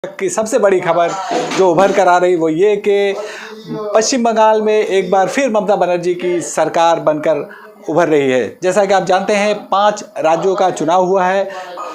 की सबसे बड़ी खबर जो उभर कर आ रही वो ये कि पश्चिम बंगाल में एक बार फिर ममता बनर्जी की सरकार बनकर उभर रही है। जैसा कि आप जानते हैं 5 राज्यों का चुनाव हुआ है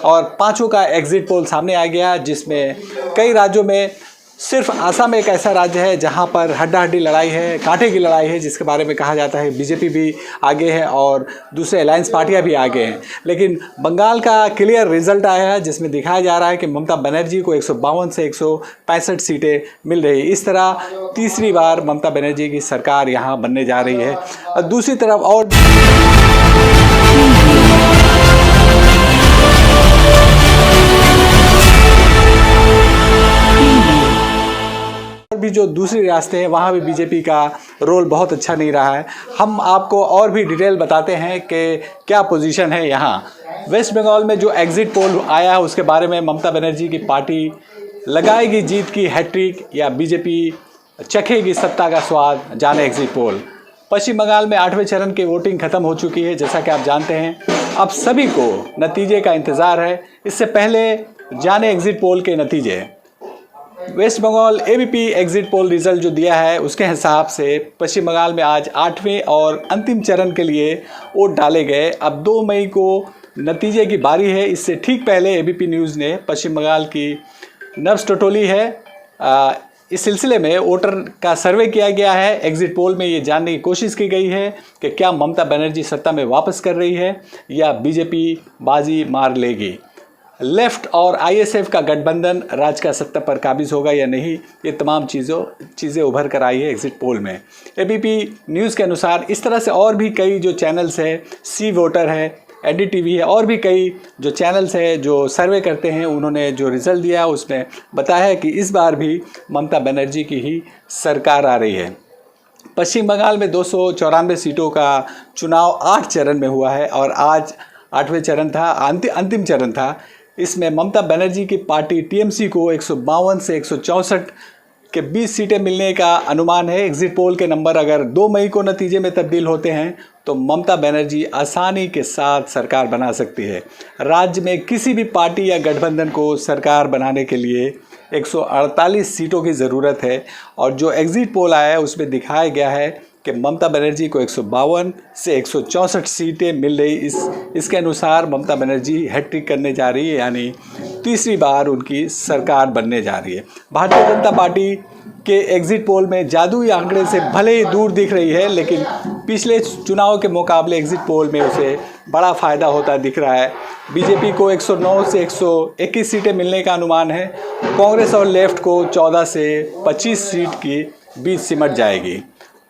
और पांचों का एग्जिट पोल सामने आ गया, जिसमें कई राज्यों में सिर्फ आसाम एक ऐसा राज्य है जहां पर हड्डाहड्डी लड़ाई है, कांटे की लड़ाई है, जिसके बारे में कहा जाता है बीजेपी भी आगे है और दूसरे अलायंस पार्टियां भी आगे हैं। लेकिन बंगाल का क्लियर रिजल्ट आया है जिसमें दिखाया जा रहा है कि ममता बनर्जी को 152 से 165 सीटें मिल रही। इस तरह तीसरी बार ममता बनर्जी की सरकार यहां बनने जा रही है। और दूसरी तरफ और भी जो दूसरी रियासतें हैं वहाँ भी बीजेपी का रोल बहुत अच्छा नहीं रहा है। हम आपको और भी डिटेल बताते हैं कि क्या पोजीशन है यहाँ। वेस्ट बंगाल में जो एग्जिट पोल आया है उसके बारे में ममता बनर्जी की पार्टी लगाएगी जीत की हैट्रिक या बीजेपी चखेगी सत्ता का स्वाद, जाने एग्जिट पोल। पश्चिम बंगाल में 8वें चरण की वोटिंग खत्म हो चुकी है, जैसा कि आप जानते हैं। अब सभी को नतीजे का इंतज़ार है। इससे पहले जाने एग्जिट पोल के नतीजे। West Bengal ABP exit poll result जो दिया है उसके हिसाब से पश्चिम बंगाल में आज 8वें और अंतिम चरण के लिए वोट डाले गए। अब 2 मई को नतीजे की बारी है। इससे ठीक पहले एबीपी न्यूज़ ने पश्चिम बंगाल की नब्ज़ टटोली है। इस सिलसिले में वोटर का सर्वे किया गया है। एग्जिट पोल में ये जानने की कोशिश की गई है कि क्या ममता बनर्जी सत्ता में वापस कर रही है या बीजेपी बाजी मार लेगी। लेफ्ट और आईएसएफ का गठबंधन राज्य का सत्ता पर काबिज होगा या नहीं, ये तमाम चीज़ें उभर कर आई है एग्जिट पोल में। एबीपी न्यूज़ के अनुसार इस तरह से और भी कई जो चैनल्स है, सी वोटर है, एनडीटीवी है, और भी कई जो चैनल्स है जो सर्वे करते हैं, उन्होंने जो रिज़ल्ट दिया उसमें बताया है कि इस बार भी ममता बनर्जी की ही सरकार आ रही है। पश्चिम बंगाल में 294 सीटों का चुनाव 8 चरण में हुआ है और आज 8वें चरण था, अंतिम चरण था। इसमें ममता बनर्जी की पार्टी टीएमसी को 152 से 164 के 20 सीटें मिलने का अनुमान है। एग्जिट पोल के नंबर अगर 2 मई को नतीजे में तब्दील होते हैं तो ममता बनर्जी आसानी के साथ सरकार बना सकती है। राज्य में किसी भी पार्टी या गठबंधन को सरकार बनाने के लिए 148 सीटों की ज़रूरत है और जो एग्जिट पोल आया है उसमें दिखाया गया है कि ममता बनर्जी को 152 से 164 सीटें मिल रही। इसके अनुसार ममता बनर्जी हैट्रिक करने जा रही है, यानी तीसरी बार उनकी सरकार बनने जा रही है। भारतीय जनता पार्टी के एग्जिट पोल में जादुई आंकड़े से भले ही दूर दिख रही है, लेकिन पिछले चुनाव के मुकाबले एग्जिट पोल में उसे बड़ा फ़ायदा होता दिख रहा है। बीजेपी को 109 से 121 सीटें मिलने का अनुमान है। कांग्रेस और लेफ्ट को 14 से 25 सीट की बीच सिमट जाएगी।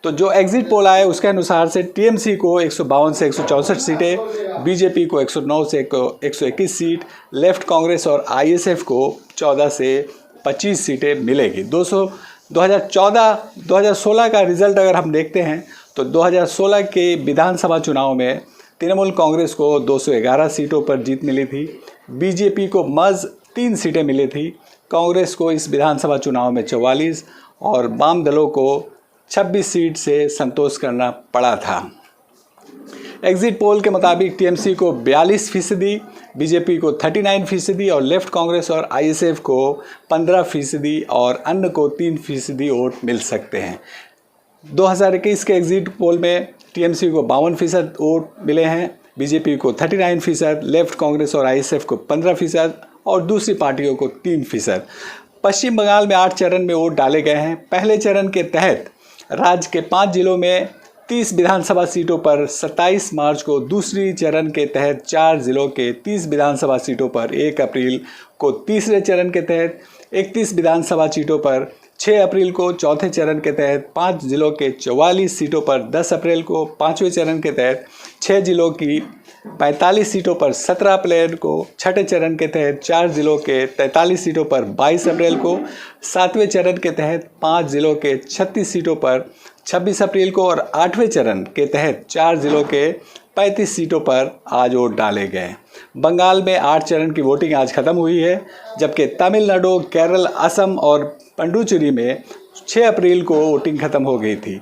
तो जो एग्जिट पोल आए उसके अनुसार से टीएमसी को 152 से 164 सीटें, बीजेपी को 109 से 121 सीट, लेफ्ट कांग्रेस और आईएसएफ को 14 से 25 सीटें मिलेगी। 2016 का रिज़ल्ट अगर हम देखते हैं तो 2016 के विधानसभा चुनाव में तृणमूल कांग्रेस को 211 सीटों पर जीत मिली थी, बीजेपी को महज 3 सीटें मिली थी, कांग्रेस को इस विधानसभा चुनाव में 44 और वाम दलों को 26 सीट से संतोष करना पड़ा था। एग्जिट पोल के मुताबिक टीएमसी को 42%, बीजेपी को 39% और लेफ्ट कांग्रेस और आईएसएफ को 15% और अन्य को 3% वोट मिल सकते हैं। 2021 के एग्जिट पोल में टीएमसी को 52% वोट मिले हैं, बीजेपी को 39%, लेफ्ट कांग्रेस और आईएसएफ को 15% और दूसरी पार्टियों को 3%। पश्चिम बंगाल में 8 चरण में वोट डाले गए हैं। पहले चरण के तहत राज्य के 5 जिलों में 30 विधानसभा सीटों पर 27 मार्च को, दूसरी चरण के तहत 4 जिलों के 30 विधानसभा सीटों पर 1 अप्रैल को, तीसरे चरण के तहत 31 विधानसभा सीटों पर 6 अप्रैल को, चौथे चरण के तहत 5 जिलों के 44 सीटों पर 10 अप्रैल को, पाँचवें चरण के तहत 6 जिलों की 45 सीटों पर 17 अप्रैल को, छठे चरण के तहत 4 जिलों के 43 सीटों पर 22 अप्रैल को, सातवें चरण के तहत 5 जिलों के 36 सीटों पर 26 अप्रैल को और 8वें चरण के तहत 4 जिलों के 35 सीटों पर आज वोट डाले गए। बंगाल में 8 चरण की वोटिंग आज खत्म हुई है, जबकि तमिलनाडु, केरल, असम और पुडुचेरी में 6 अप्रैल को वोटिंग खत्म हो गई थी।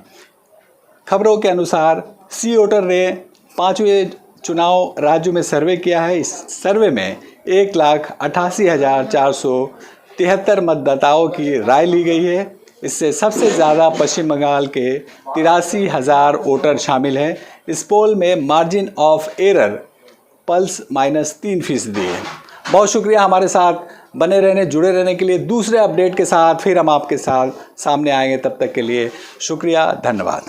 खबरों के अनुसार सी वोटर ने 5वें चुनाव राज्यों में सर्वे किया है। इस सर्वे में 1,88,400 73 मतदाताओं की राय ली गई है। इससे सबसे ज़्यादा पश्चिम बंगाल के 83,000 वोटर शामिल हैं। इस पोल में मार्जिन ऑफ एरर +-3% है। बहुत शुक्रिया हमारे साथ बने रहने, जुड़े रहने के लिए। दूसरे अपडेट के साथ फिर हम आपके साथ सामने आएंगे। तब तक के लिए शुक्रिया, धन्यवाद।